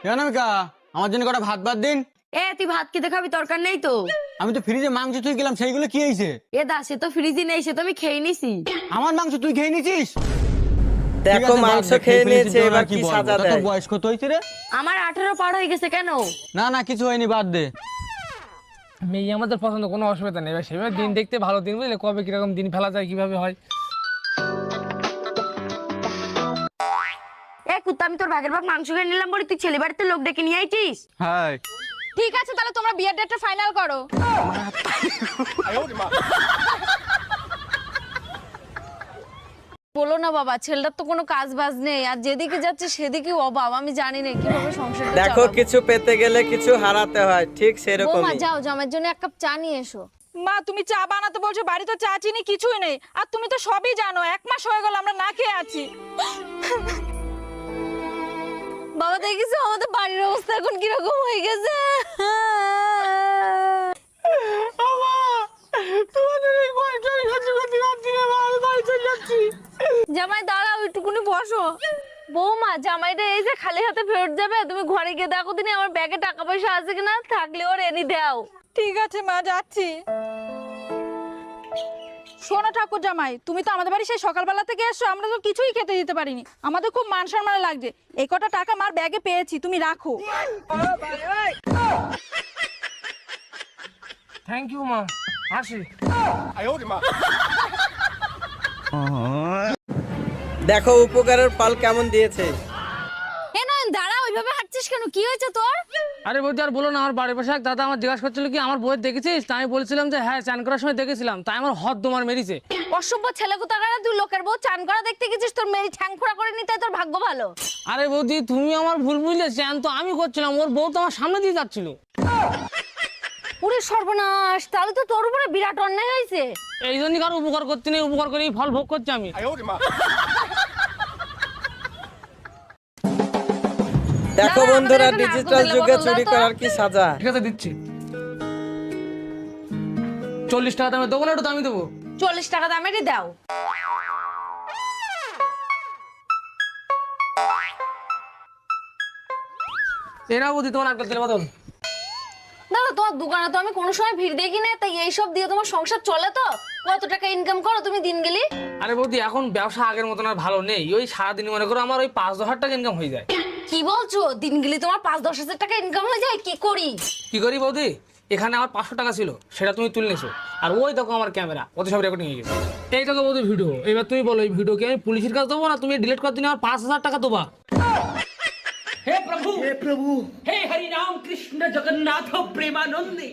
অনামিকা, আমার জন্য কটা ভাত বাদ দিন। তুই ভাত খেতে খাবি, দরকার নেই তো। আমি তো ফ্রিজে মাংস তুই গেলাম, সেইগুলো কি হয়েছে? সে তো ফ্রিজে নেই, সে তো আমি খেয়ে নিছি। আমার মাংস তুই খেয়ে নিছিস? দেখো মাংস খেয়ে নিয়েছে, এবার কি সাজা দেয়। তোর বয়স কত হয়েছে রে? আমার 18 পার হয়ে গেছে। কেন? না কিছু হয়নি, বাদ দে। মেয়ে আমাদের পছন্দ, কোনো অসুবিধা নেই। এবার সেভাবে দিন দেখতে ভালো দিন, বুঝলে, কবে কিরকম দিন ফেলা যায়, কিভাবে হয়। কুত্তা, আমি তোর ভাগের ভাগ মাংস খেয়ে নিলাম বলে তুই ছেলে বাড়িতে লোক ডেকে নিয়ে আইছিস? হ্যাঁ, ঠিক আছে, তাহলে তোমরা বিয়ের ডেটটা ফাইনাল করো। বলো না বাবা, ছেলেটার তো কোনো কাজ বাজ নেই, আর যেদিকে যাচ্ছে সেদিকে অভাব। আমি জানি না কিভাবে সংসারটা দেখো চালাবো। কিছু পেতে গেলে কিছু হারাতে হয়, ঠিক বৌমা, সেরকমই। যাও জামাইয়ের জন্য এক কাপ চা নিয়ে এসো। মা, তুমি চা বানাতে বলছো, বাড়িতে চা চিনি কিছুই নেই। আর তুমি তো সবই জানো, 1 মাস হয়ে গেল আমরা না খেয়ে আছি। বাবা, দেখিছো আমাদের বাড়ির অবস্থা এখন কিরকম হয়ে গেছে। জামাই দাঁড়াও, একটুকুনি বসো। বৌমা, জামাইটা এই যে খালি হাতে ফেরত যাবে, তুমি ঘরে গিয়ে দেখো দিনে আমার ব্যাগে টাকা পয়সা আছে কিনা, থাকলে ওর এনে দাও। ঠিক আছে মা, যাচ্ছি। শোনো ঠাকুর জামাই, তুমি তো আমাদের বাড়ি সেই সকালবেলা থেকে এসছো, আমরা তো কিছুই খেতে দিতে পারিনি। আমাদের খুব মান সম্মান লাগছে। এই কটা টাকা মার ব্যাগে পেয়েছি, তুমি রাখো। থ্যাংক ইউ মা, আসি। দেখো উপকারের ফল কেমন দিয়েছে। দাঁড়া, ওইভাবে হাঁটছিস কেন? কি হয়েছে তোর? আরে বৌদি আর বলো না, আমার বাড়ির পাশে এক দাদা আমার জিজ্ঞাসা করছিল কি আমার বউয়ের দেখেছিস, তাই আমি বলছিলাম যে হ্যাঁ, চান করার সময় দেখেছিলাম, তাই আমার হদ দমার মেরেছে। অসভ্য ছেলে কোথাকার, তুই লোকের বউ চান করা দেখতে গেছিস, তোর মেরি ঠ্যাং খোড়া করে নিতে তোর ভাগ্য ভালো। আরে বৌদি, তুমি আমার ভুল বুঝলে, চান তো আমি করছিলাম, ওর বউ তো আমার সামনে দিয়ে যাচ্ছিল। পুরো সর্বনাশ, তাহলে তো তোর উপরে বিরাট অন্যায় হয়েছে। এই জন্যই কারো উপকার করতে নেই, উপকার করেই ফল ভোগ করছি আমি। দেখো দাদা, বন্ধুরা, আমাদের একটা ডিজিটাল নারকেল যুগে তেলের চুরি বোতল দাও তো। করার কি সাজা। ঠিক আছে, দিচ্ছি। 40 টাকা দামে দেবো না, একটু দামি দেবো। 40 টাকা দামেরই দাও। এরা বৌদি তোমার নারকেল তেলের বোতল। দাদা, তোমার দোকানে তো আমি কোনো সময় ভিড় দেখি না, তাই এইসব দিয়ে তোমার সংসার চলে তো? কত টাকা ইনকাম করো তুমি দিন গেলি? আরে বৌদি, এখন ব্যবসা আগের মতন আর ভালো নেই। ওই সারাদিন মনে করো আমার ওই 5-10 হাজার টাকা ইনকাম হয়ে যায়। কি বলছো? দিন গেলি তোমার 5-10 হাজার টাকা ইনকাম হয়ে যায়? কি করি? কি করি বৌদি, এখানে আমার 500 টাকা ছিল, সেটা তুমি তুলে নিছো, আর ওই দেখো আমার ক্যামেরা, ওতে সব রেকর্ডিং হয়ে গেছে। এই দেখো বৌদি ভিডিও। এবার তুমি বলো, এই ভিডিওকে আমি পুলিশের কাছে দেবো না তুমি ডিলিট করে দিলে আমার 5,000 টাকা দেবা? हे प्रभु हे हरि राम कृष्ण जगन्नाथ प्रेमानंदी।